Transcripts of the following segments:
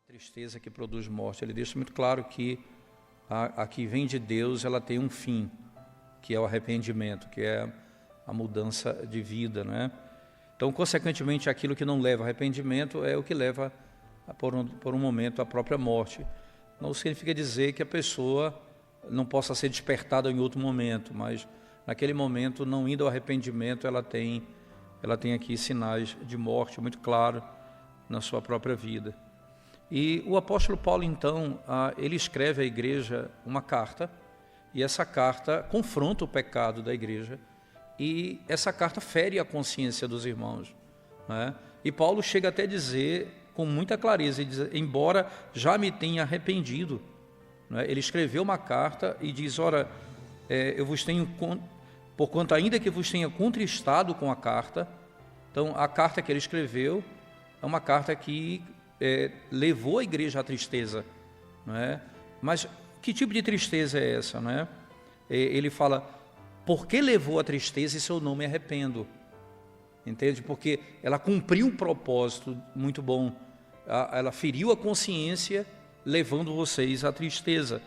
Tristeza que produz morte. Ele deixa muito claro que a que vem de Deus, ela tem um fim, que é o arrependimento, que é a mudança de vida, né? Então, consequentemente, aquilo que não leva ao arrependimento é o que leva, por um momento, à própria morte. Não significa dizer que a pessoa não possa ser despertada em outro momento, mas naquele momento, não indo ao arrependimento, ela tem aqui sinais de morte muito claros na sua própria vida. E o apóstolo Paulo, então, ele escreve à igreja uma carta, e essa carta confronta o pecado da igreja, e essa carta fere a consciência dos irmãos, né? E Paulo chega até a dizer, com muita clareza, ele diz, embora já me tenha arrependido, né? Ele escreveu uma carta e diz, ora, eu vos tenho, porquanto ainda que vos tenha contristado com a carta. Então, a carta que ele escreveu é uma carta que levou a igreja à tristeza, não é? Mas que tipo de tristeza é essa, não é? Ele fala, por que levou a tristeza, isso eu não me arrependo, entende? Porque ela cumpriu um propósito muito bom, ela feriu a consciência, levando vocês à tristeza.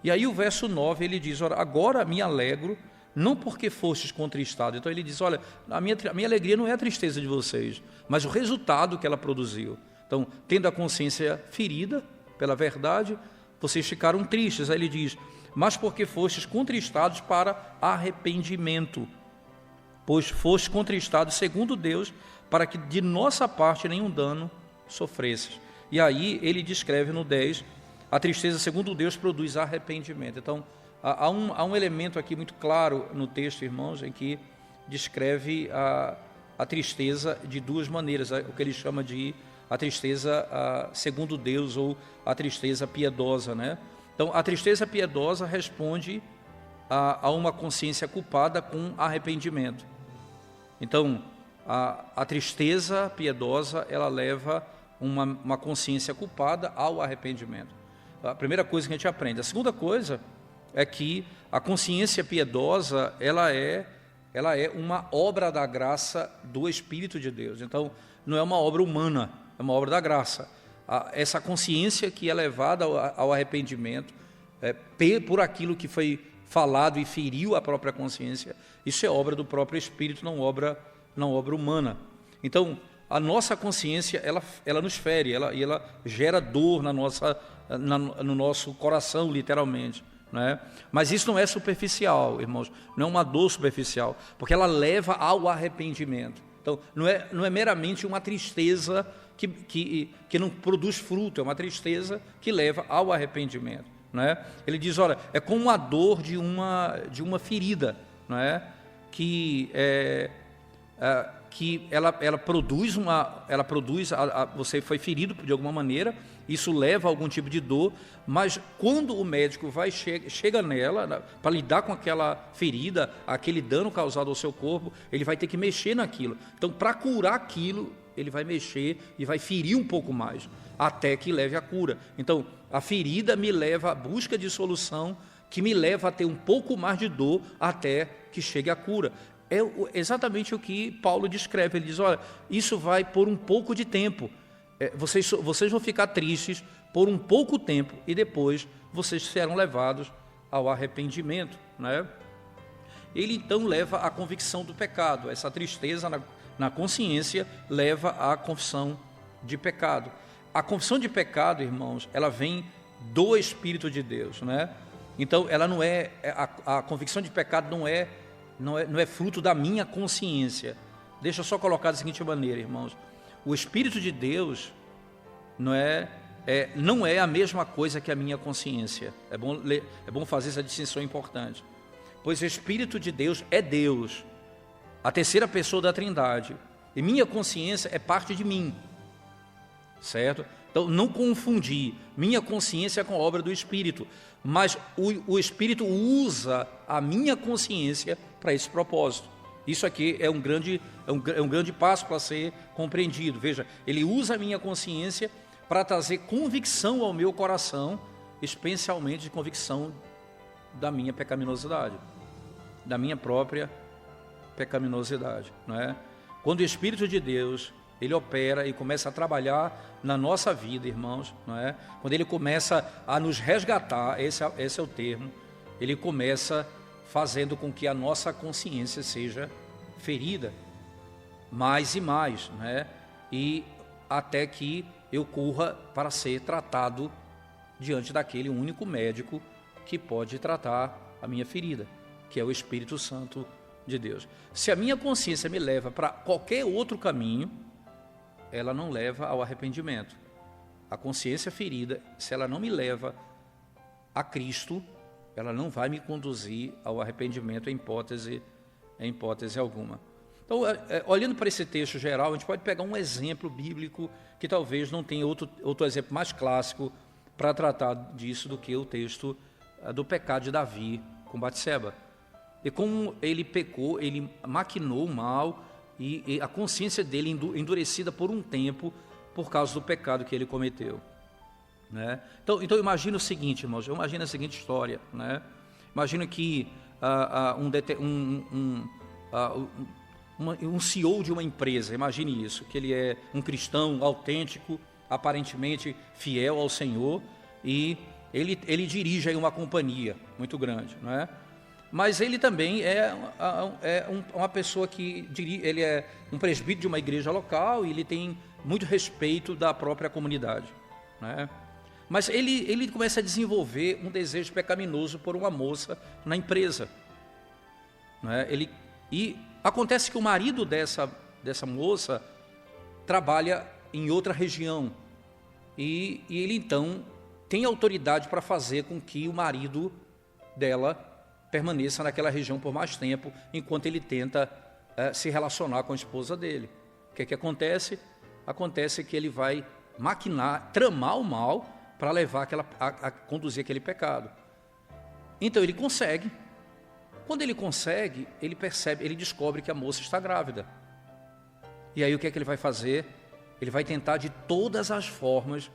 E aí o verso 9, ele diz, ora, agora me alegro, não porque fostes contristados. Então ele diz, olha, a minha alegria não é a tristeza de vocês, mas o resultado que ela produziu. Então, tendo a consciência ferida pela verdade, vocês ficaram tristes. Aí ele diz, mas porque fostes contristados para arrependimento, pois fostes contristados segundo Deus, para que de nossa parte nenhum dano sofresses. E aí ele descreve no 10, a tristeza segundo Deus produz arrependimento. Então, há um elemento aqui muito claro no texto, irmãos, em que descreve a tristeza de duas maneiras, o que ele chama de a tristeza segundo Deus, ou a tristeza piedosa, né? Então, a tristeza piedosa responde a uma consciência culpada com arrependimento. Então, a tristeza piedosa, ela leva uma consciência culpada ao arrependimento. A primeira coisa que a gente aprende. A segunda coisa é que a consciência piedosa, ela é uma obra da graça do Espírito de Deus. Então, não é uma obra humana, é uma obra da graça. Essa consciência que é levada ao arrependimento, por aquilo que foi falado e feriu a própria consciência, isso é obra do próprio Espírito, não obra humana. Então, a nossa consciência, ela nos fere, ela gera dor no nosso coração, literalmente, né? Mas isso não é superficial, irmãos, não é uma dor superficial, porque ela leva ao arrependimento. Então, não é meramente uma tristeza que não produz fruto, é uma tristeza que leva ao arrependimento, né? Ele diz, olha, é como a dor de uma ferida, não é? Que ela produz você foi ferido de alguma maneira, isso leva a algum tipo de dor, mas quando o médico chega nela para lidar com aquela ferida, aquele dano causado ao seu corpo, ele vai ter que mexer naquilo. Então, para curar aquilo, ele vai mexer e vai ferir um pouco mais, até que leve à cura. Então, a ferida me leva à busca de solução, que me leva a ter um pouco mais de dor, até que chegue à cura. É exatamente o que Paulo descreve. Ele diz, olha, isso vai por um pouco de tempo. Vocês vão ficar tristes por um pouco tempo, e depois vocês serão levados ao arrependimento, né? Ele então leva à convicção do pecado. Essa tristeza na consciência leva à confissão de pecado. A confissão de pecado, irmãos, ela vem do Espírito de Deus, né? Então, ela não é a convicção de pecado não é fruto da minha consciência. Deixa eu só colocar da seguinte maneira, irmãos. O Espírito de Deus não é a mesma coisa que a minha consciência. É bom fazer essa distinção importante. Pois o Espírito de Deus é Deus, a terceira pessoa da Trindade. E minha consciência é parte de mim. Certo? Então, não confundir minha consciência com a obra do Espírito. Mas o Espírito usa a minha consciência para esse propósito. Isso aqui é um grande passo para ser compreendido. Veja, ele usa a minha consciência para trazer convicção ao meu coração, especialmente de convicção da minha pecaminosidade, da minha própria pecaminosidade, não é? Quando o Espírito de Deus ele opera e começa a trabalhar na nossa vida, irmãos, não é? Quando ele começa a nos resgatar, esse é o termo, ele começa fazendo com que a nossa consciência seja ferida mais e mais, né? E até que eu corra para ser tratado diante daquele único médico que pode tratar a minha ferida, que é o Espírito Santo de Deus. Se a minha consciência me leva para qualquer outro caminho, ela não leva ao arrependimento. A consciência ferida, se ela não me leva a Cristo, ela não vai me conduzir ao arrependimento em hipótese alguma. Então, olhando para esse texto geral, a gente pode pegar um exemplo bíblico que talvez não tenha outro exemplo mais clássico para tratar disso do que o texto do pecado de Davi com Batseba. E como ele pecou, ele maquinou o mal e a consciência dele endurecida por um tempo por causa do pecado que ele cometeu, né? Então imagina o seguinte, irmãos, imagina a seguinte história, né? Imagina que um CEO de uma empresa, imagine isso, que ele é um cristão autêntico, aparentemente fiel ao Senhor, e ele dirige aí uma companhia muito grande, não é? Mas ele também é uma pessoa que ele é um presbítero de uma igreja local e ele tem muito respeito da própria comunidade, né? Mas ele começa a desenvolver um desejo pecaminoso por uma moça na empresa, né? E acontece que o marido dessa moça trabalha em outra região e ele então tem autoridade para fazer com que o marido dela permaneça naquela região por mais tempo, enquanto ele tenta se relacionar com a esposa dele. O que acontece? Acontece que ele vai maquinar, tramar o mal para levar a conduzir aquele pecado. Então ele consegue. Quando ele consegue, ele percebe, ele descobre que a moça está grávida. E aí o que ele vai fazer? Ele vai tentar de todas as formas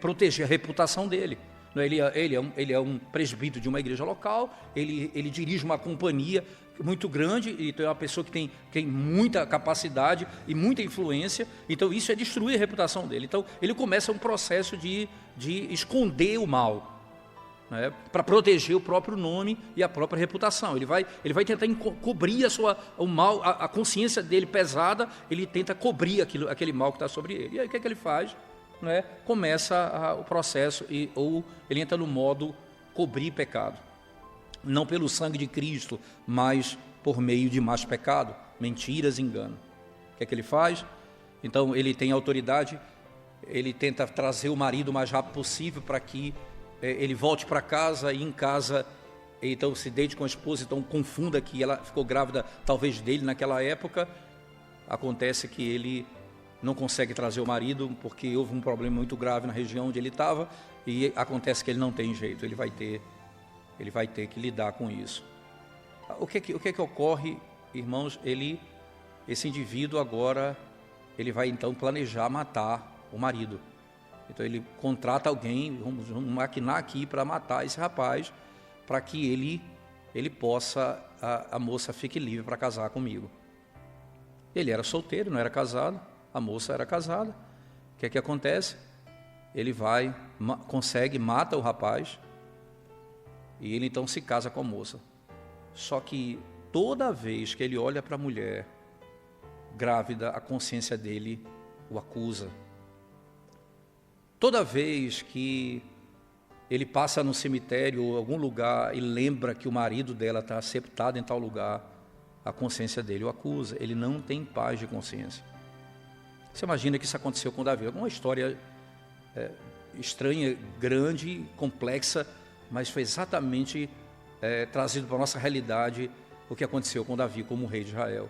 proteger a reputação dele. Ele é um presbítero de uma igreja local, ele dirige uma companhia muito grande, então é uma pessoa que tem muita capacidade e muita influência, então isso é destruir a reputação dele. Então ele começa um processo de esconder o mal, né, para proteger o próprio nome e a própria reputação. Ele vai tentar cobrir o mal, a consciência dele pesada, ele tenta cobrir aquele mal que está sobre ele. E aí o que ele faz? Né, começa o processo, ou ele entra no modo cobrir pecado, não pelo sangue de Cristo, mas por meio de mais pecado, mentiras e engano. O que ele faz? Então ele tem autoridade, ele tenta trazer o marido o mais rápido possível para que ele volte para casa, e em casa então se deite com a esposa, então confunda que ela ficou grávida talvez dele naquela época. Acontece que ele não consegue trazer o marido porque houve um problema muito grave na região onde ele estava, e acontece que ele não tem jeito, ele vai ter que lidar com isso. O que ocorre, irmãos? Esse indivíduo agora, ele vai então planejar matar o marido. Então ele contrata alguém, vamos maquinar aqui para matar esse rapaz, para que ele possa, a moça fique livre para casar comigo. Ele era solteiro, não era casado. A moça era casada. O que acontece? Ele consegue, mata o rapaz, e ele então se casa com a moça. Só que toda vez que ele olha para a mulher grávida, a consciência dele o acusa. Toda vez que ele passa no cemitério ou algum lugar e lembra que o marido dela está sepultado em tal lugar, a consciência dele o acusa. Ele não tem paz de consciência. Você imagina que isso aconteceu com Davi? Uma história estranha, grande, complexa, mas foi exatamente trazido para a nossa realidade o que aconteceu com Davi como rei de Israel.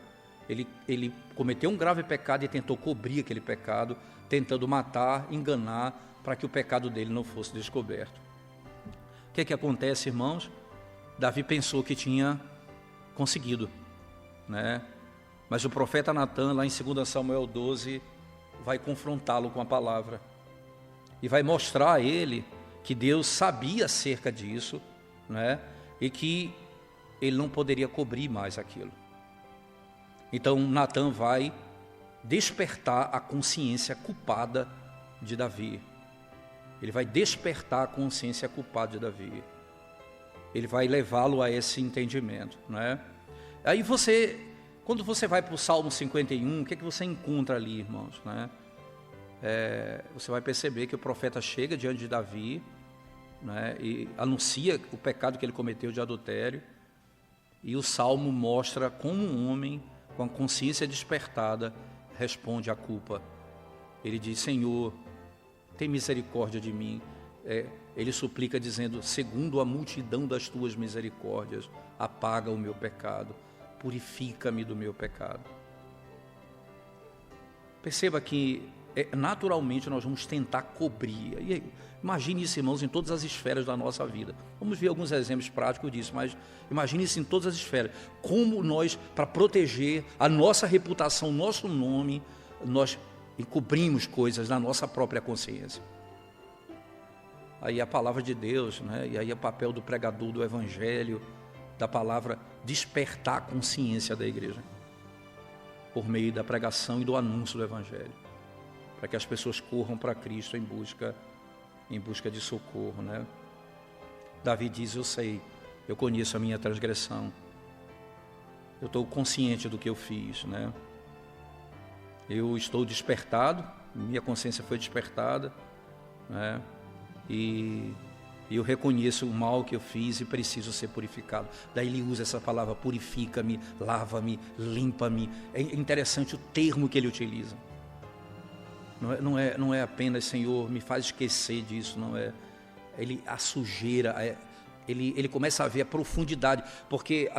Ele cometeu um grave pecado e tentou cobrir aquele pecado, tentando matar, enganar, para que o pecado dele não fosse descoberto. O que acontece, irmãos? Davi pensou que tinha conseguido, né? Mas o profeta Natan, lá em 2 Samuel 12, vai confrontá-lo com a palavra e vai mostrar a ele que Deus sabia acerca disso, né? E que ele não poderia cobrir mais aquilo. Então Natan vai despertar a consciência culpada de Davi. Ele vai despertar a consciência culpada de Davi. Ele vai levá-lo a esse entendimento, não é? Aí quando você vai para o Salmo 51, o que é que você encontra ali, irmãos, né? Você vai perceber que o profeta chega diante de Davi, né, e anuncia o pecado que ele cometeu de adultério, e o Salmo mostra como um homem com a consciência despertada responde à culpa. Ele diz: Senhor, tem misericórdia de mim. Ele suplica dizendo: segundo a multidão das tuas misericórdias, apaga o meu pecado, purifica-me do meu pecado. Perceba que naturalmente nós vamos tentar cobrir. E imagine isso, irmãos, em todas as esferas da nossa vida. Vamos ver alguns exemplos práticos disso, mas imagine isso em todas as esferas. Como nós, para proteger a nossa reputação, nosso nome, nós encobrimos coisas na nossa própria consciência. Aí a palavra de Deus, né? E aí o papel do pregador do Evangelho, da palavra, despertar a consciência da igreja, por meio da pregação e do anúncio do Evangelho, para que as pessoas corram para Cristo em busca de socorro, né? Davi diz: eu sei, eu conheço a minha transgressão, eu estou consciente do que eu fiz, né? Eu estou despertado, minha consciência foi despertada, né? E eu reconheço o mal que eu fiz e preciso ser purificado. Daí ele usa essa palavra: purifica-me, lava-me, limpa-me. É interessante o termo que ele utiliza. Não é apenas Senhor, me faz esquecer disso, não é. A sujeira, ele começa a ver a profundidade, porque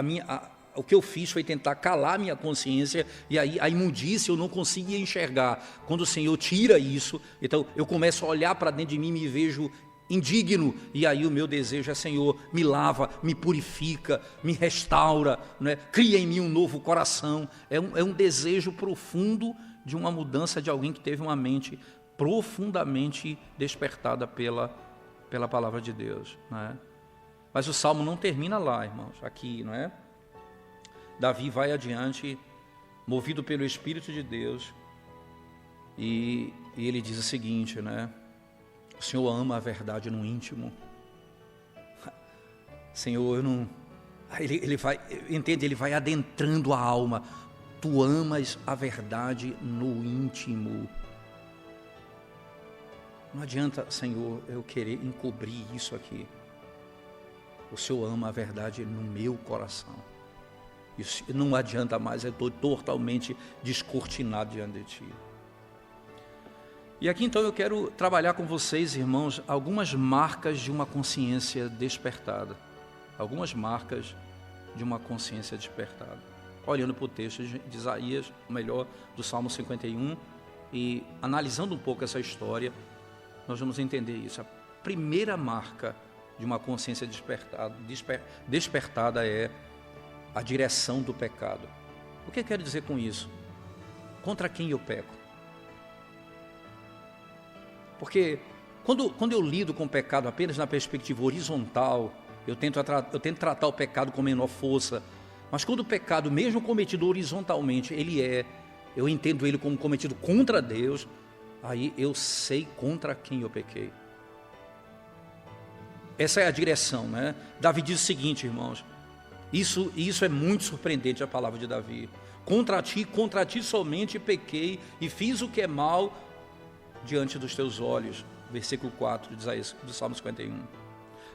o que eu fiz foi tentar calar minha consciência, e aí a imundícia eu não conseguia enxergar. Quando o Senhor tira isso, então eu começo a olhar para dentro de mim e me vejo indigno, e aí o meu desejo é: Senhor, me lava, me purifica, me restaura, né? Cria em mim um novo coração. É um desejo profundo de uma mudança de alguém que teve uma mente profundamente despertada pela palavra de Deus, né? Mas o Salmo não termina lá, irmãos, aqui, não é? Davi vai adiante, movido pelo Espírito de Deus, e ele diz o seguinte, né? O Senhor ama a verdade no íntimo. Senhor, eu não... Ele vai, entende? Ele vai adentrando a alma. Tu amas a verdade no íntimo. Não adianta, Senhor, eu querer encobrir isso aqui. O Senhor ama a verdade no meu coração. Isso não adianta mais, eu estou totalmente descortinado diante de Ti. E aqui então eu quero trabalhar com vocês, irmãos, algumas marcas de uma consciência despertada. Algumas marcas de uma consciência despertada. Olhando para o texto de Isaías, ou melhor, do Salmo 51, e analisando um pouco essa história, nós vamos entender isso. A primeira marca de uma consciência despertada é a direção do pecado. O que eu quero dizer com isso? Contra quem eu peco? Porque quando eu lido com o pecado apenas na perspectiva horizontal, eu tento tratar o pecado com menor força. Mas quando o pecado, mesmo cometido horizontalmente, eu entendo ele como cometido contra Deus, aí eu sei contra quem eu pequei. Essa é a direção, né? Davi diz o seguinte, irmãos, isso é muito surpreendente, a palavra de Davi. Contra ti somente pequei e fiz o que é mal diante dos teus olhos. Versículo 4 de Isaías, do Salmo 51.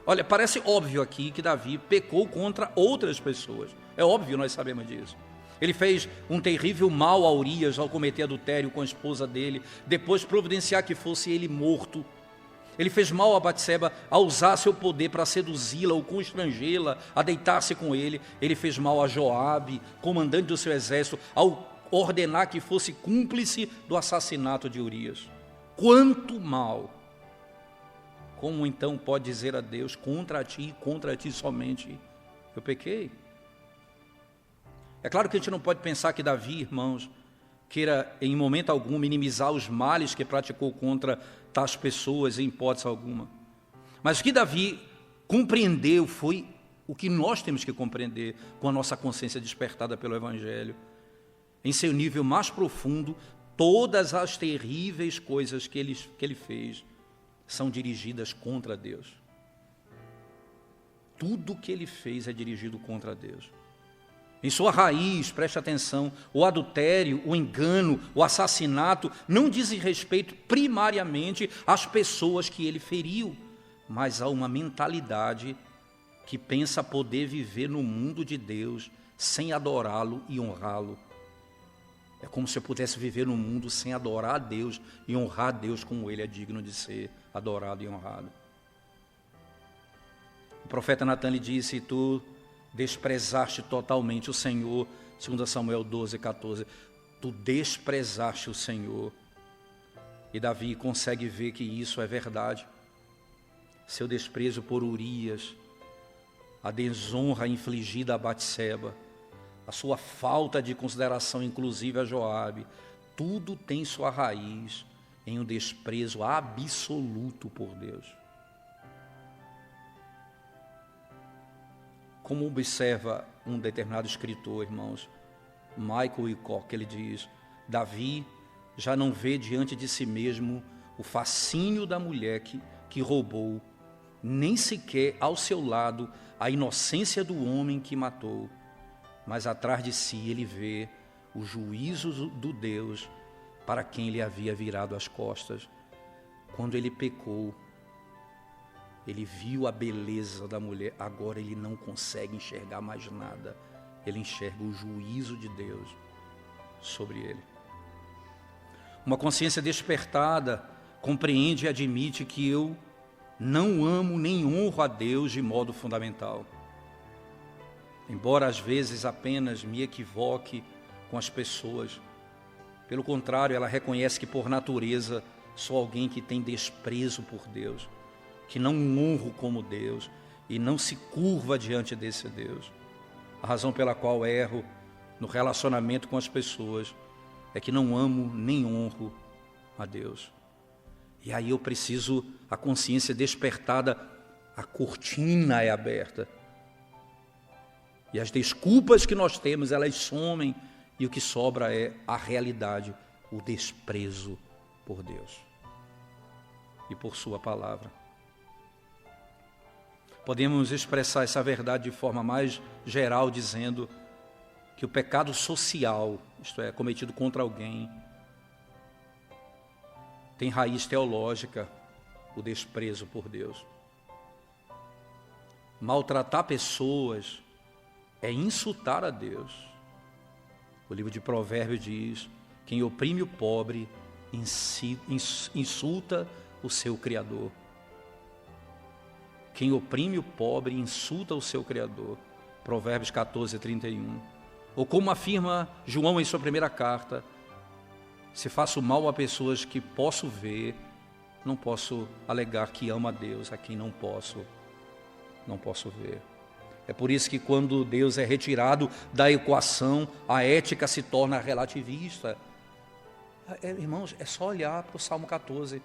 Olha, parece óbvio aqui que Davi pecou contra outras pessoas. É óbvio, nós sabemos disso. Ele fez um terrível mal a Urias ao cometer adultério com a esposa dele, depois providenciar que fosse ele morto. Ele fez mal a Batseba ao usar seu poder para seduzi-la ou constrangê-la a deitar-se com ele. Ele fez mal a Joabe, comandante do seu exército, ao ordenar que fosse cúmplice do assassinato de Urias. Quanto mal! Como então pode dizer a Deus: contra ti somente eu pequei? É claro que a gente não pode pensar que Davi, irmãos, queira em momento algum minimizar os males que praticou contra tais pessoas em hipótese alguma. Mas o que Davi compreendeu foi o que nós temos que compreender com a nossa consciência despertada pelo Evangelho. Em seu nível mais profundo, Todas as terríveis coisas que ele fez são dirigidas contra Deus. Tudo que ele fez é dirigido contra Deus. Em sua raiz, preste atenção, o adultério, o engano, o assassinato não dizem respeito primariamente às pessoas que ele feriu, mas a uma mentalidade que pensa poder viver no mundo de Deus sem adorá-lo e honrá-lo. É como se eu pudesse viver no mundo sem adorar a Deus e honrar a Deus como Ele é digno de ser adorado e honrado. O profeta Natan lhe disse: tu desprezaste totalmente o Senhor, 2 Samuel 12:14. Tu desprezaste o Senhor. E Davi consegue ver que isso é verdade. Seu desprezo por Urias, a desonra infligida a Batseba, a sua falta de consideração inclusive a Joabe, tudo tem sua raiz em um desprezo absoluto por Deus. Como observa um determinado escritor, irmãos, Michael Hickok, ele diz: Davi já não vê diante de si mesmo o fascínio da mulher que roubou, nem sequer ao seu lado a inocência do homem que matou, mas atrás de si ele vê o juízo do Deus para quem ele havia virado as costas. Quando ele pecou, ele viu a beleza da mulher, agora ele não consegue enxergar mais nada, ele enxerga o juízo de Deus sobre ele. Uma consciência despertada compreende e admite que eu não amo nem honro a Deus de modo fundamental. Embora às vezes apenas me equivoque com as pessoas, pelo contrário, ela reconhece que por natureza sou alguém que tem desprezo por Deus, que não honro como Deus e não se curva diante desse Deus. A razão pela qual erro no relacionamento com as pessoas é que não amo nem honro a Deus. E aí eu preciso, a consciência despertada, a cortina é aberta. E as desculpas que nós temos, elas somem, e o que sobra é a realidade, o desprezo por Deus e por sua palavra. Podemos expressar essa verdade de forma mais geral, dizendo que o pecado social, isto é, cometido contra alguém, tem raiz teológica, o desprezo por Deus. Maltratar pessoas é insultar a Deus. O livro de Provérbios diz: quem oprime o pobre insulta o seu Criador. Quem oprime o pobre insulta o seu Criador. Provérbios 14:31. Ou como afirma João em sua primeira carta: se faço mal a pessoas que posso ver, não posso alegar que amo a Deus a quem não posso ver. É por isso que quando Deus é retirado da equação, a ética se torna relativista. Irmãos, é só olhar para o Salmo 14.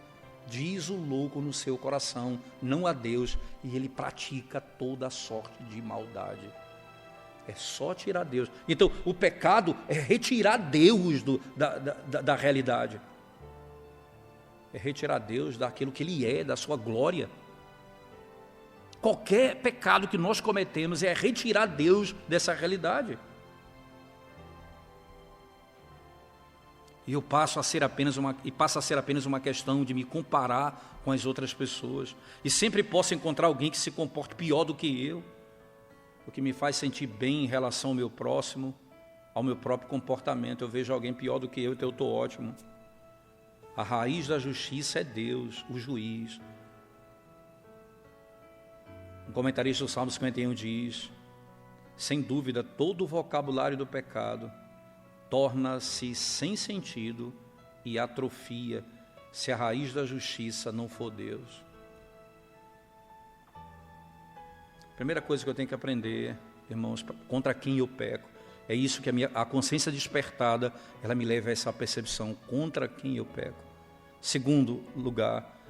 Diz o louco no seu coração, não a Deus, e ele pratica toda sorte de maldade. É só tirar Deus. Então, o pecado é retirar Deus da realidade. É retirar Deus daquilo que Ele é, da sua glória. Qualquer pecado que nós cometemos é retirar Deus dessa realidade. E passa a ser apenas uma questão de me comparar com as outras pessoas. E sempre posso encontrar alguém que se comporte pior do que eu, o que me faz sentir bem em relação ao meu próximo, ao meu próprio comportamento. Eu vejo alguém pior do que eu, então eu estou ótimo. A raiz da justiça é Deus, o juiz. Um comentarista do Salmo 51 diz: sem dúvida, todo o vocabulário do pecado torna-se sem sentido e atrofia se a raiz da justiça não for Deus. Primeira coisa que eu tenho que aprender, irmãos, contra quem eu peco, é isso que a consciência despertada, ela me leva a essa percepção, contra quem eu peco. Segundo lugar,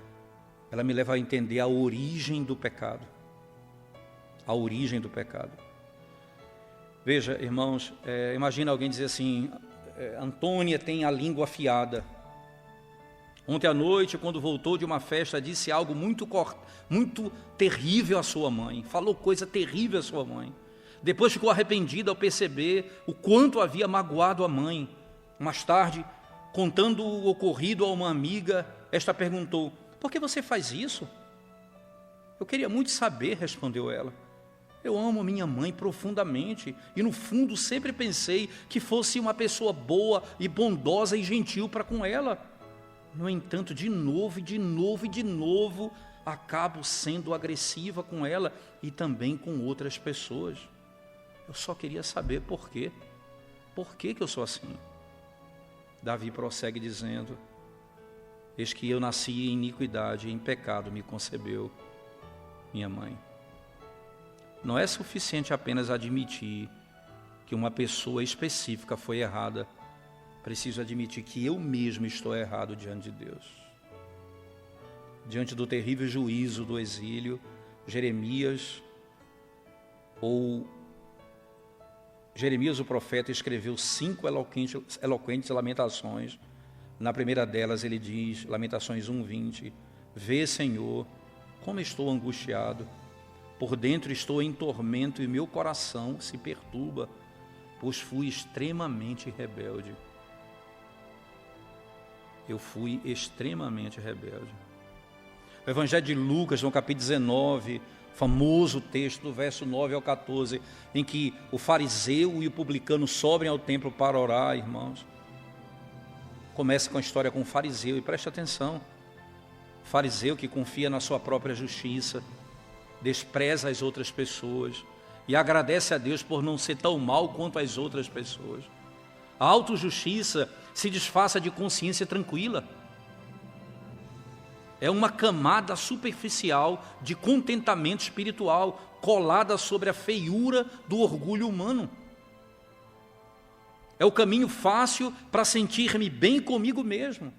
ela me leva a entender a origem do pecado. A origem do pecado. Veja, irmãos, imagina alguém dizer assim: Antônia tem a língua afiada. Ontem à noite, quando voltou de uma festa, disse algo muito terrível à sua mãe. Falou coisa terrível à sua mãe. Depois ficou arrependida ao perceber o quanto havia magoado a mãe. Mais tarde, contando o ocorrido a uma amiga, esta perguntou: por que você faz isso? Eu queria muito saber, respondeu ela. Eu amo minha mãe profundamente e no fundo sempre pensei que fosse uma pessoa boa e bondosa e gentil para com ela. No entanto, de novo, acabo sendo agressiva com ela e também com outras pessoas. Eu só queria saber por quê. Por que eu sou assim? Davi prossegue dizendo: eis que eu nasci em iniquidade, em pecado me concebeu minha mãe. Não é suficiente apenas admitir que uma pessoa específica foi errada. Preciso admitir que eu mesmo estou errado diante de Deus. Diante do terrível juízo do exílio, Jeremias o profeta escreveu 5 eloquentes lamentações. Na primeira delas ele diz, Lamentações 1:20, vê, Senhor, como estou angustiado, por dentro estou em tormento e meu coração se perturba, pois fui extremamente rebelde. Eu fui extremamente rebelde. O Evangelho de Lucas, no capítulo 19, famoso texto do verso 9 ao 14, em que o fariseu e o publicano sobem ao templo para orar, irmãos. Começa com a história com o fariseu, e preste atenção. O fariseu que confia na sua própria justiça, despreza as outras pessoas e agradece a Deus por não ser tão mal quanto as outras pessoas. A autojustiça se disfarça de consciência tranquila. É uma camada superficial de contentamento espiritual colada sobre a feiura do orgulho humano. É o caminho fácil para sentir-me bem comigo mesmo.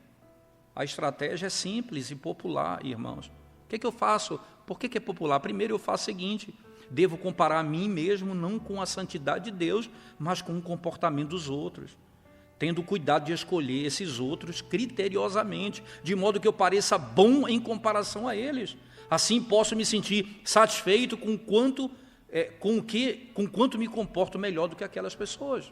A estratégia é simples e popular, irmãos. O que eu faço? Por que é popular? Primeiro eu faço o seguinte: devo comparar a mim mesmo não com a santidade de Deus, mas com o comportamento dos outros, tendo cuidado de escolher esses outros criteriosamente, de modo que eu pareça bom em comparação a eles. Assim posso me sentir satisfeito com quanto me comporto melhor do que aquelas pessoas.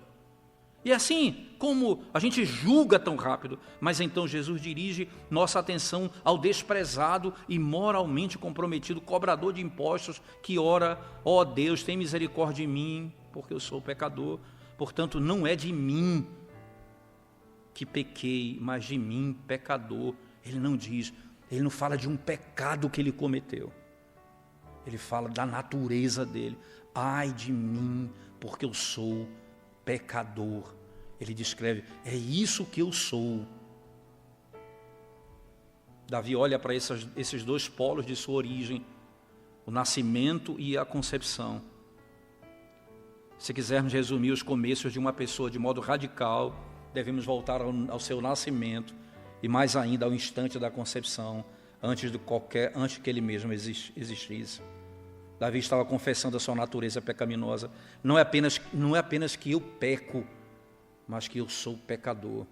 E assim, como a gente julga tão rápido, mas então Jesus dirige nossa atenção ao desprezado e moralmente comprometido cobrador de impostos que ora: ó Deus, tem misericórdia de mim, porque eu sou pecador. Portanto, não é de mim que pequei, mas de mim, pecador. Ele não fala de um pecado que ele cometeu. Ele fala da natureza dele. Ai de mim, porque eu sou pecador. Ele descreve: é isso que eu sou. Davi olha para esses dois polos de sua origem, o nascimento e a concepção. Se quisermos resumir os começos de uma pessoa de modo radical, devemos voltar ao seu nascimento e mais ainda ao instante da concepção, antes que ele mesmo existisse. Davi estava confessando a sua natureza pecaminosa. Não é apenas que eu peco, mas que eu sou pecador.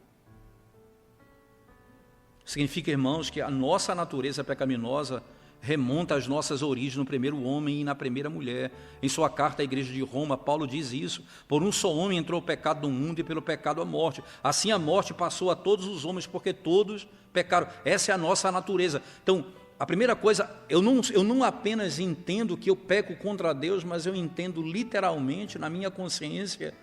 Significa, irmãos, que a nossa natureza pecaminosa remonta às nossas origens no primeiro homem e na primeira mulher. Em sua carta à igreja de Roma, Paulo diz isso: por um só homem entrou o pecado no mundo e pelo pecado a morte. Assim a morte passou a todos os homens, porque todos pecaram. Essa é a nossa natureza. Então, a primeira coisa, eu não apenas entendo que eu peco contra Deus, mas eu entendo literalmente na minha consciência,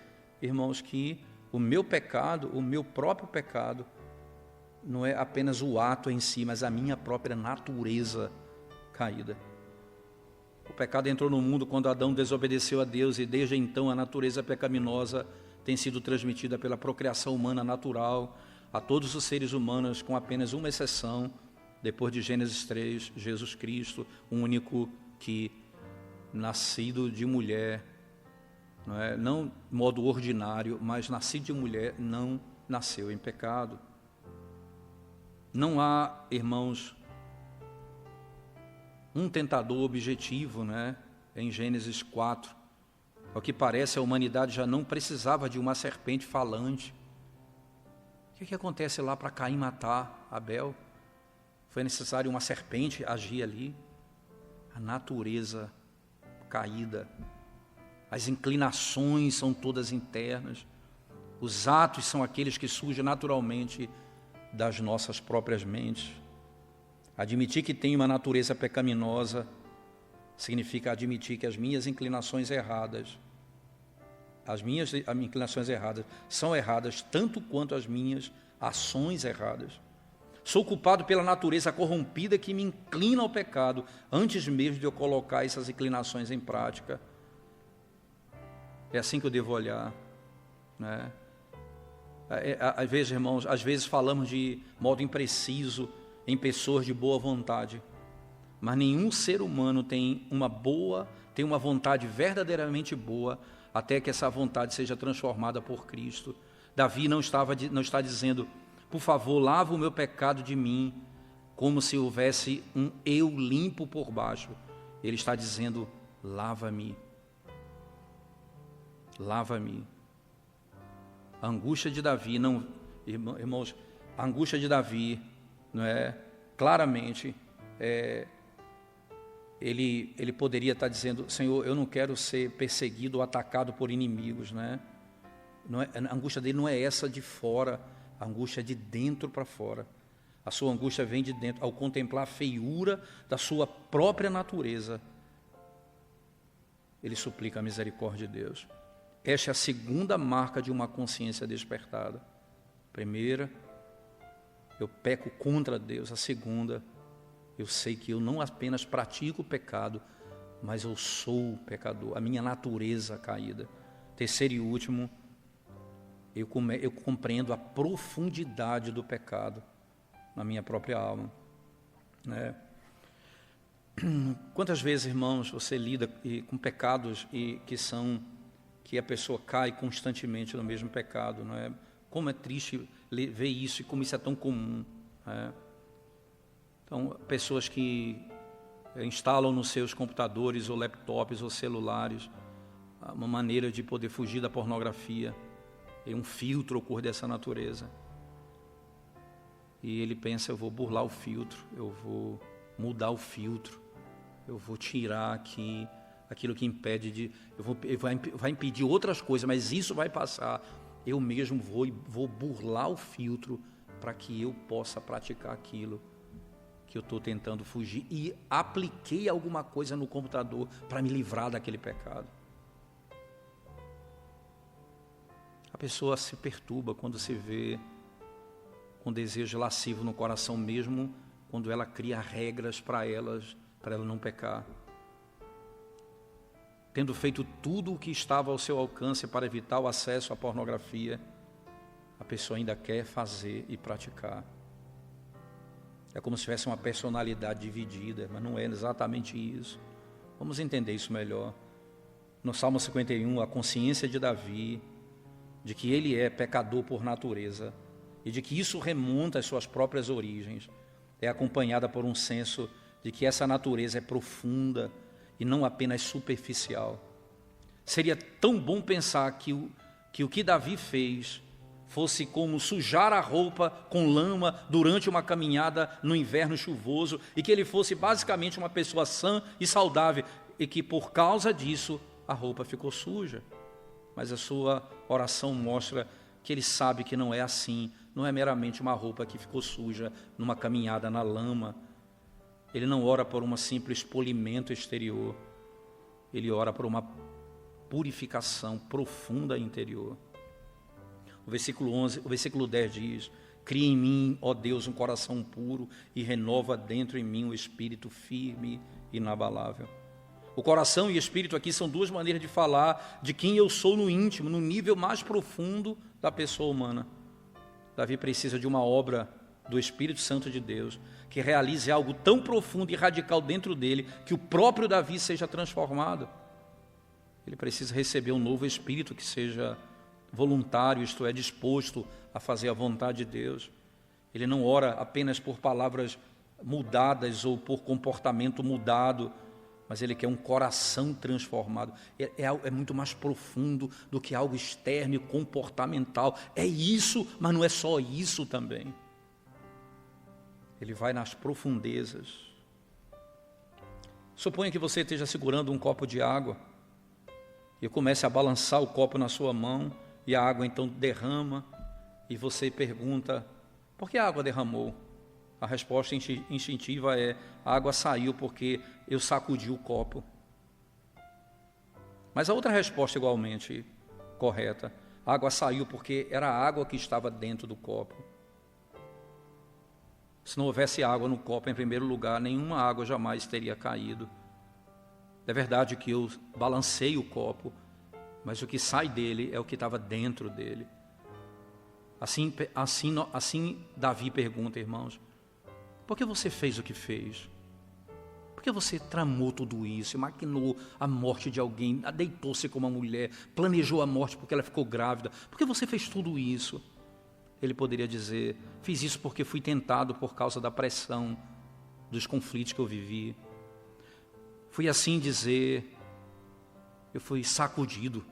irmãos, que o meu pecado, o meu próprio pecado, não é apenas o ato em si, mas a minha própria natureza caída. O pecado entrou no mundo quando Adão desobedeceu a Deus, e desde então a natureza pecaminosa tem sido transmitida pela procriação humana natural a todos os seres humanos, com apenas uma exceção. Depois de Gênesis 3, Jesus Cristo, o único que, nascido de mulher, não de modo ordinário, mas nascido de mulher, não nasceu em pecado. Não há, irmãos, um tentador objetivo, em Gênesis 4. Ao que parece, a humanidade já não precisava de uma serpente falante O que acontece lá para Caim matar Abel? Foi necessário uma serpente agir ali? A natureza caída, as inclinações são todas internas, os atos são aqueles que surgem naturalmente das nossas próprias mentes. Admitir que tenho uma natureza pecaminosa significa admitir que as minhas inclinações erradas, são erradas tanto quanto as minhas ações erradas. Sou culpado pela natureza corrompida que me inclina ao pecado, antes mesmo de eu colocar essas inclinações em prática. É assim que eu devo olhar, né? Às vezes, irmãos, falamos de modo impreciso em pessoas de boa vontade, mas nenhum ser humano tem uma vontade verdadeiramente boa, até que essa vontade seja transformada por Cristo. Davi não está dizendo: por favor, lava o meu pecado de mim, como se houvesse um eu limpo por baixo. Ele está dizendo: lava-me. Lava-me. A angústia de Davi, irmãos, a angústia de Davi, não é? Claramente, ele poderia estar dizendo: Senhor, eu não quero ser perseguido ou atacado por inimigos, né? A angústia dele não é essa de fora, a angústia é de dentro para fora. A sua angústia vem de dentro. Ao contemplar a feiura da sua própria natureza, ele suplica a misericórdia de Deus. Esta é a segunda marca de uma consciência despertada. Primeira, eu peco contra Deus. A segunda, eu sei que eu não apenas pratico o pecado, mas eu sou pecador, a minha natureza caída. Terceiro e último, eu compreendo a profundidade do pecado na minha própria alma, né? Quantas vezes, irmãos, você lida com pecados que a pessoa cai constantemente no mesmo pecado, não é? Como é triste ver isso e como isso é tão comum, né? Então, pessoas que instalam nos seus computadores ou laptops ou celulares uma maneira de poder fugir da pornografia, e um filtro ocorre dessa natureza. E ele pensa: eu vou burlar o filtro, eu vou mudar o filtro, eu vou tirar aqui aquilo que impede vai impedir outras coisas, mas isso vai passar. Eu mesmo vou burlar o filtro para que eu possa praticar aquilo que eu estou tentando fugir, e apliquei alguma coisa no computador para me livrar daquele pecado. A pessoa se perturba quando se vê com desejo lascivo no coração, mesmo quando ela cria regras para ela não pecar. Tendo feito tudo o que estava ao seu alcance para evitar o acesso à pornografia, a pessoa ainda quer fazer e praticar. É como se tivesse uma personalidade dividida, mas não é exatamente isso. Vamos entender isso melhor. No Salmo 51, a consciência de Davi, de que ele é pecador por natureza, e de que isso remonta às suas próprias origens, é acompanhada por um senso de que essa natureza é profunda e não apenas superficial. Seria tão bom pensar que o que Davi fez fosse como sujar a roupa com lama durante uma caminhada no inverno chuvoso, e que ele fosse basicamente uma pessoa sã e saudável, e que por causa disso a roupa ficou suja. Mas a sua oração mostra que ele sabe que não é assim, não é meramente uma roupa que ficou suja numa caminhada na lama. Ele não ora por um simples polimento exterior, ele ora por uma purificação profunda interior. O versículo 10 diz: cria em mim, ó Deus, um coração puro e renova dentro em mim um espírito firme e inabalável. O coração e o espírito aqui são duas maneiras de falar de quem eu sou no íntimo, no nível mais profundo da pessoa humana. Davi precisa de uma obra do Espírito Santo de Deus que realize algo tão profundo e radical dentro dele que o próprio Davi seja transformado. Ele precisa receber um novo espírito que seja voluntário, isto é, disposto a fazer a vontade de Deus. Ele não ora apenas por palavras mudadas ou por comportamento mudado, mas Ele quer um coração transformado. É muito mais profundo do que algo externo e comportamental. É isso, mas não é só isso também. Ele vai nas profundezas. Suponha que você esteja segurando um copo de água e comece a balançar o copo na sua mão e a água então derrama e você pergunta, por que a água derramou? A resposta instintiva é, a água saiu porque eu sacudi o copo. Mas a outra resposta igualmente correta, a água saiu porque era a água que estava dentro do copo. Se não houvesse água no copo, em primeiro lugar, nenhuma água jamais teria caído. É verdade que eu balancei o copo, mas o que sai dele é o que estava dentro dele. Assim Davi pergunta, irmãos, por que você fez o que fez? Por que você tramou tudo isso, maquinou a morte de alguém, deitou-se com uma mulher, planejou a morte porque ela ficou grávida? Por que você fez tudo isso? Ele poderia dizer, fiz isso porque fui tentado por causa da pressão, dos conflitos que eu vivi. Fui assim dizer, eu fui sacudido.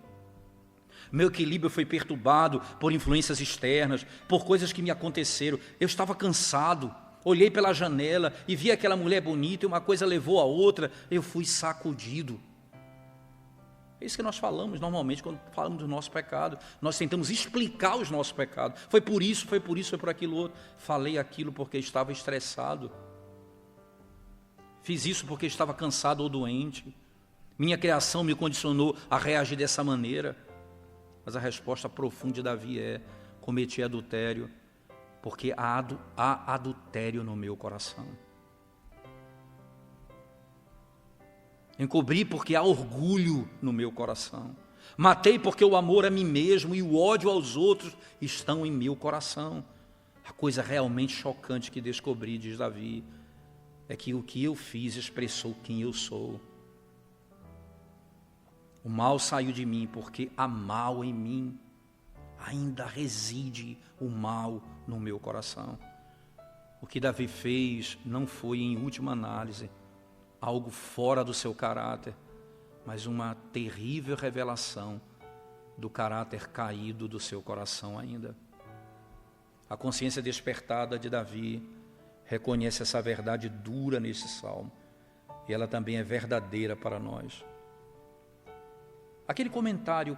Meu equilíbrio foi perturbado por influências externas, por coisas que me aconteceram. Eu estava cansado, olhei pela janela e vi aquela mulher bonita e uma coisa levou a outra, eu fui sacudido. É isso que nós falamos normalmente quando falamos do nosso pecado. Nós tentamos explicar os nossos pecados. Foi por isso, foi por aquilo outro. Falei aquilo porque estava estressado. Fiz isso porque estava cansado ou doente. Minha criação me condicionou a reagir dessa maneira. Mas a resposta profunda de Davi é, cometi adultério, porque há adultério no meu coração. Encobri porque há orgulho no meu coração. Matei porque o amor a mim mesmo e o ódio aos outros estão em meu coração. A coisa realmente chocante que descobri, diz Davi, é que o que eu fiz expressou quem eu sou. O mal saiu de mim porque há mal em mim. Ainda reside o mal no meu coração. O que Davi fez não foi, em última análise, algo fora do seu caráter, mas uma terrível revelação do caráter caído do seu coração ainda. A consciência despertada de Davi reconhece essa verdade dura nesse salmo, e ela também é verdadeira para nós. Aquele comentário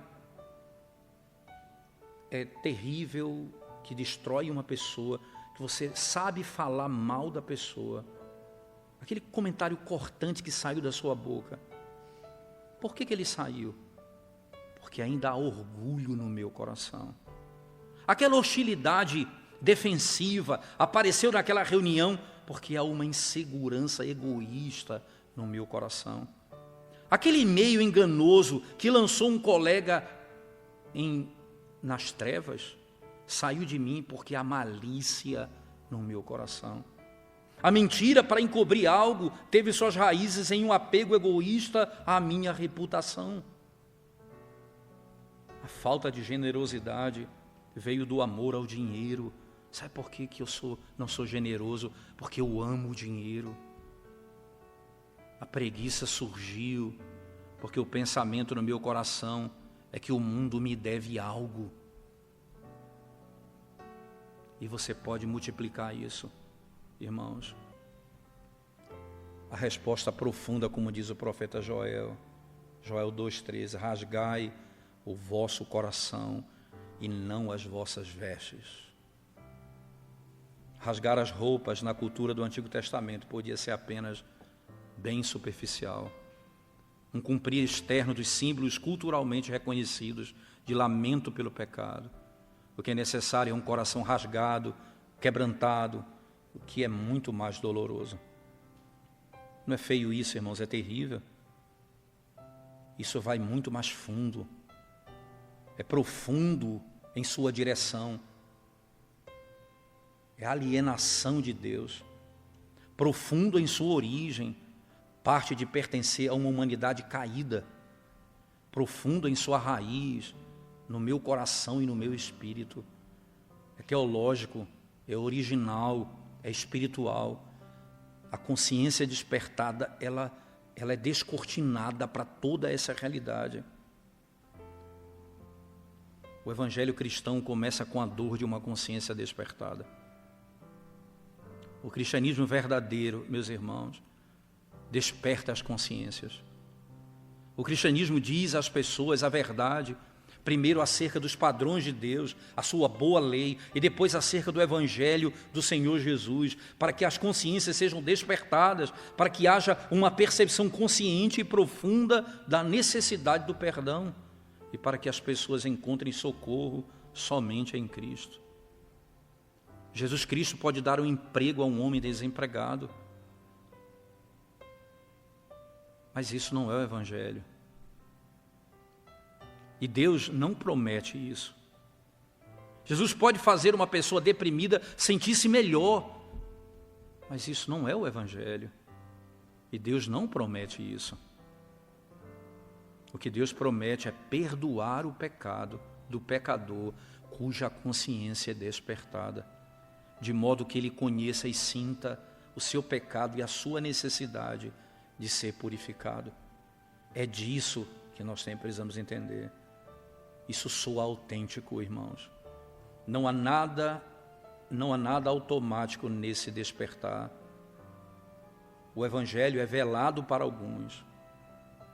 é terrível, que destrói uma pessoa, que você sabe falar mal da pessoa, aquele comentário cortante que saiu da sua boca, por que ele saiu? Porque ainda há orgulho no meu coração. Aquela hostilidade defensiva apareceu naquela reunião porque há uma insegurança egoísta no meu coração. Aquele e-mail enganoso que lançou um colega nas trevas saiu de mim porque há malícia no meu coração. A mentira para encobrir algo teve suas raízes em um apego egoísta à minha reputação. A falta de generosidade veio do amor ao dinheiro. Sabe por que eu não sou generoso? Porque eu amo o dinheiro. A preguiça surgiu porque o pensamento no meu coração é que o mundo me deve algo. E você pode multiplicar isso, irmãos. A resposta profunda, como diz o profeta Joel 2,13, rasgai o vosso coração e não as vossas vestes. Rasgar as roupas na cultura do Antigo Testamento podia ser apenas bem superficial. Um cumprir externo dos símbolos culturalmente reconhecidos de lamento pelo pecado. O que é necessário é um coração rasgado, quebrantado, o que é muito mais doloroso. Não é feio isso, irmãos, é terrível. Isso vai muito mais fundo. É profundo em sua direção. É alienação de Deus. Profundo em sua origem. Parte de pertencer a uma humanidade caída. Profundo em sua raiz, no meu coração e no meu espírito. É teológico, é original, é espiritual. A consciência despertada, ela ela é descortinada para toda essa realidade. O evangelho cristão começa com a dor de uma consciência despertada. O cristianismo verdadeiro, meus irmãos, desperta as consciências. O cristianismo diz às pessoas a verdade, primeiro acerca dos padrões de Deus, a sua boa lei, e depois acerca do evangelho do Senhor Jesus, para que as consciências sejam despertadas, para que haja uma percepção consciente e profunda da necessidade do perdão, e para que as pessoas encontrem socorro somente em Cristo. Jesus Cristo pode dar um emprego a um homem desempregado, mas isso não é o evangelho. E Deus não promete isso. Jesus pode fazer uma pessoa deprimida sentir-se melhor, mas isso não é o evangelho. E Deus não promete isso. O que Deus promete é perdoar o pecado do pecador cuja consciência é despertada, de modo que ele conheça e sinta o seu pecado e a sua necessidade de ser purificado. É disso que nós sempre precisamos entender. Isso soa autêntico, irmãos. Não há nada automático nesse despertar. O evangelho é velado para alguns.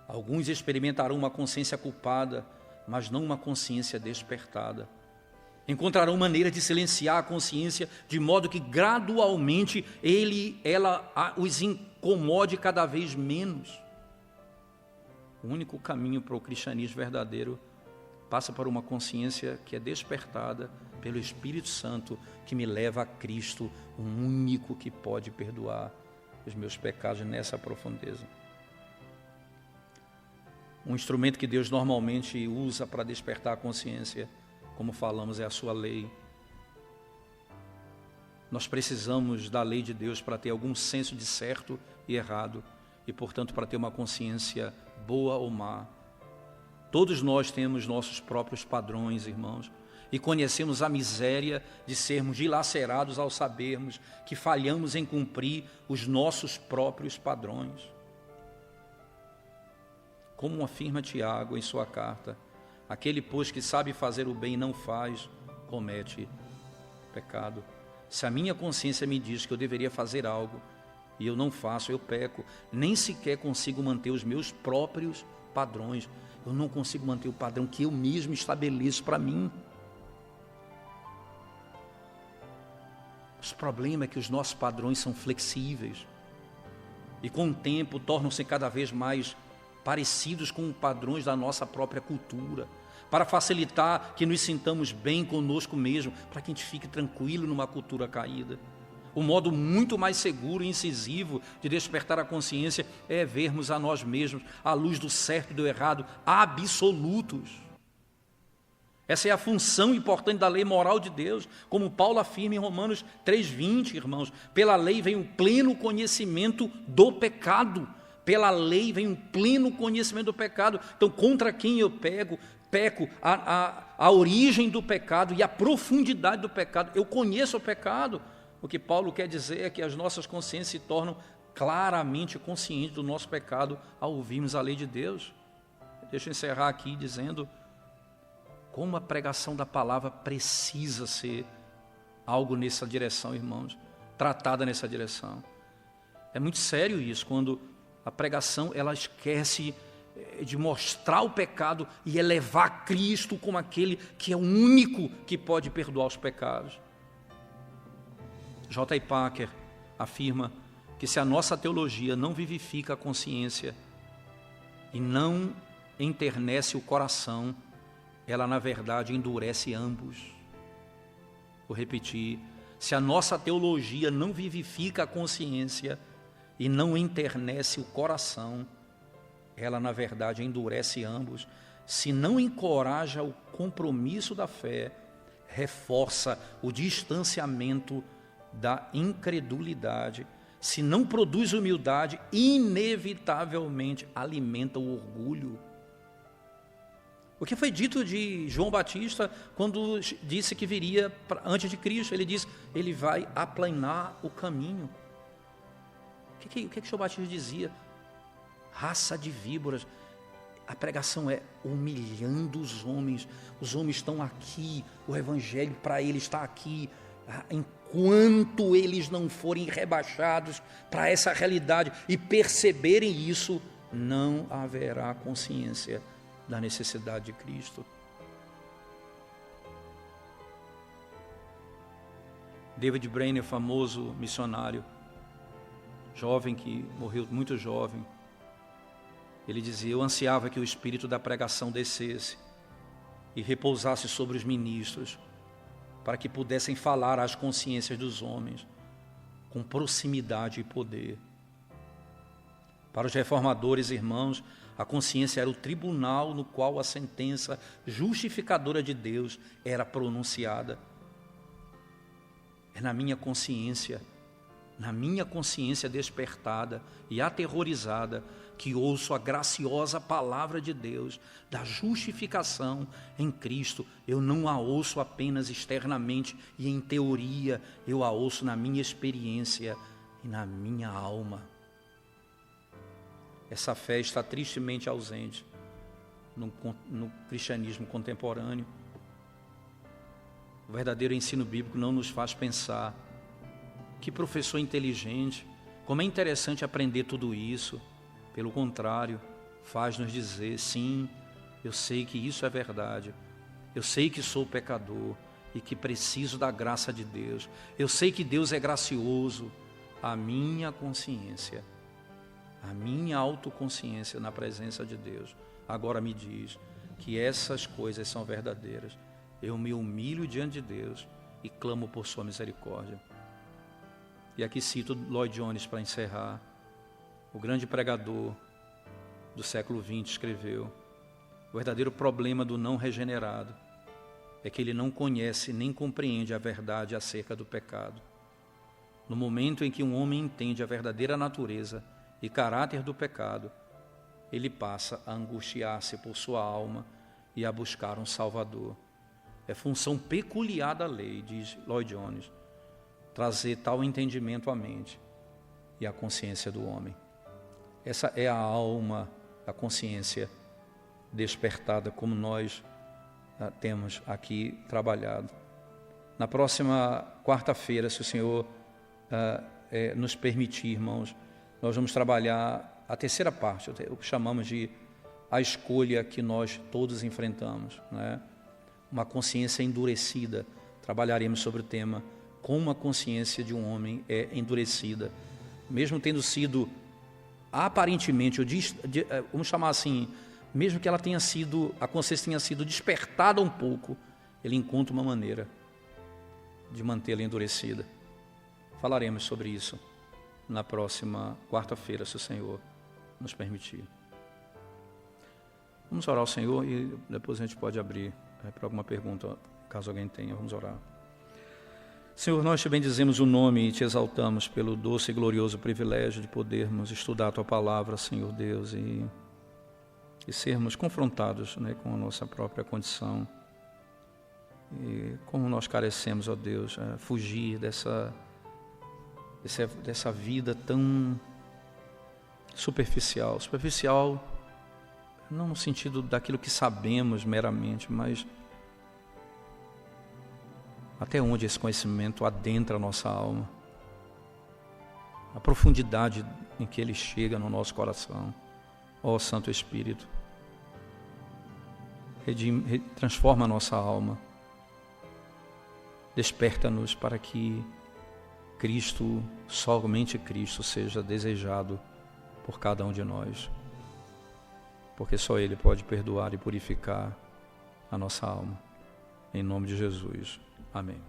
Alguns experimentarão uma consciência culpada, mas não uma consciência despertada. Encontrarão maneira de silenciar a consciência, de modo que gradualmente ela os incomode cada vez menos. O único caminho para o cristianismo verdadeiro passa por uma consciência que é despertada pelo Espírito Santo, que me leva a Cristo, o único que pode perdoar os meus pecados nessa profundeza. Um instrumento que Deus normalmente usa para despertar a consciência, como falamos, é a sua lei. Nós precisamos da lei de Deus para ter algum senso de certo e errado, e portanto para ter uma consciência boa ou má. Todos nós temos nossos próprios padrões, irmãos, e conhecemos a miséria de sermos dilacerados ao sabermos que falhamos em cumprir os nossos próprios padrões. Como afirma Tiago em sua carta, aquele, pois, que sabe fazer o bem e não faz, comete pecado. Se a minha consciência me diz que eu deveria fazer algo e eu não faço, eu peco. Nem sequer consigo manter os meus próprios padrões. Eu não consigo manter o padrão que eu mesmo estabeleço para mim. O problema é que os nossos padrões são flexíveis e com o tempo tornam-se cada vez mais parecidos com padrões da nossa própria cultura, para facilitar que nos sintamos bem conosco mesmo, para que a gente fique tranquilo numa cultura caída. O modo muito mais seguro e incisivo de despertar a consciência é vermos a nós mesmos, à luz do certo e do errado, absolutos. Essa é a função importante da lei moral de Deus, como Paulo afirma em Romanos 3,20, irmãos. Pela lei vem um pleno conhecimento do pecado. Pela lei vem um pleno conhecimento do pecado. Então, contra quem eu peco, a origem do pecado e a profundidade do pecado. Eu conheço o pecado. O que Paulo quer dizer é que as nossas consciências se tornam claramente conscientes do nosso pecado ao ouvirmos a lei de Deus. Deixa eu encerrar aqui dizendo como a pregação da palavra precisa ser algo nessa direção, irmãos, tratada nessa direção. É muito sério isso, quando a pregação ela esquece de mostrar o pecado e elevar Cristo como aquele que é o único que pode perdoar os pecados. J. I. Packer afirma que se a nossa teologia não vivifica a consciência e não enternece o coração, ela na verdade endurece ambos. Vou repetir, se a nossa teologia não vivifica a consciência e não enternece o coração, ela na verdade endurece ambos. Se não encoraja o compromisso da fé, reforça o distanciamento da incredulidade. Se não produz humildade, inevitavelmente alimenta o orgulho. O que foi dito de João Batista quando disse que viria antes de Cristo? Ele diz, ele vai aplanar o caminho. O que João Batista dizia? raça de víboras. A pregação é humilhando os homens estão aqui, o evangelho para eles está aqui, enquanto eles não forem rebaixados para essa realidade e perceberem isso, não haverá consciência da necessidade de Cristo. David Brainerd, famoso missionário, jovem que morreu muito jovem, ele dizia: eu ansiava que o espírito da pregação descesse e repousasse sobre os ministros, para que pudessem falar às consciências dos homens com proximidade e poder. Para os reformadores, irmãos, a consciência era o tribunal no qual a sentença justificadora de Deus era pronunciada. É na minha consciência despertada e aterrorizada, que ouço a graciosa palavra de Deus, da justificação em Cristo. Eu não a ouço apenas externamente e em teoria, eu a ouço na minha experiência e na minha alma. Essa fé está tristemente ausente no cristianismo contemporâneo. O verdadeiro ensino bíblico não nos faz pensar: que professor inteligente, como é interessante aprender tudo isso. Pelo contrário, faz-nos dizer: sim, eu sei que isso é verdade, eu sei que sou pecador e que preciso da graça de Deus, eu sei que Deus é gracioso. A minha consciência, a minha autoconsciência na presença de Deus agora me diz que essas coisas são verdadeiras. Eu me humilho diante de Deus e clamo por sua misericórdia. E aqui cito Lloyd Jones para encerrar. O grande pregador do século XX escreveu: o verdadeiro problema do não regenerado é que ele não conhece nem compreende a verdade acerca do pecado. No momento em que um homem entende a verdadeira natureza e caráter do pecado, ele passa a angustiar-se por sua alma e a buscar um Salvador. É função peculiar da lei, diz Lloyd Jones, trazer tal entendimento à mente e à consciência do homem. Essa é a alma, a consciência despertada, como nós temos aqui trabalhado. Na próxima quarta-feira, se o Senhor nos permitir, irmãos, nós vamos trabalhar a terceira parte, o que chamamos de a escolha que nós todos enfrentamos, né? Uma consciência endurecida. Trabalharemos sobre o tema: como a consciência de um homem é endurecida, mesmo tendo sido aparentemente, vamos chamar assim, mesmo que ela tenha sido, a consciência tenha sido despertada um pouco, ele encontra uma maneira de mantê-la endurecida. Falaremos sobre isso na próxima quarta-feira, se o Senhor nos permitir. Vamos orar ao Senhor e depois a gente pode abrir para alguma pergunta, caso alguém tenha. Vamos orar. Senhor, nós te bendizemos o nome e te exaltamos pelo doce e glorioso privilégio de podermos estudar a Tua Palavra, Senhor Deus, e sermos confrontados, né, com a nossa própria condição e como nós carecemos, ó Deus, fugir dessa vida tão superficial não no sentido daquilo que sabemos meramente, mas até onde esse conhecimento adentra a nossa alma, a profundidade em que ele chega no nosso coração. Ó Santo Espírito, transforma a nossa alma, desperta-nos para que Cristo, somente Cristo, seja desejado por cada um de nós, porque só Ele pode perdoar e purificar a nossa alma. Em nome de Jesus. Amém.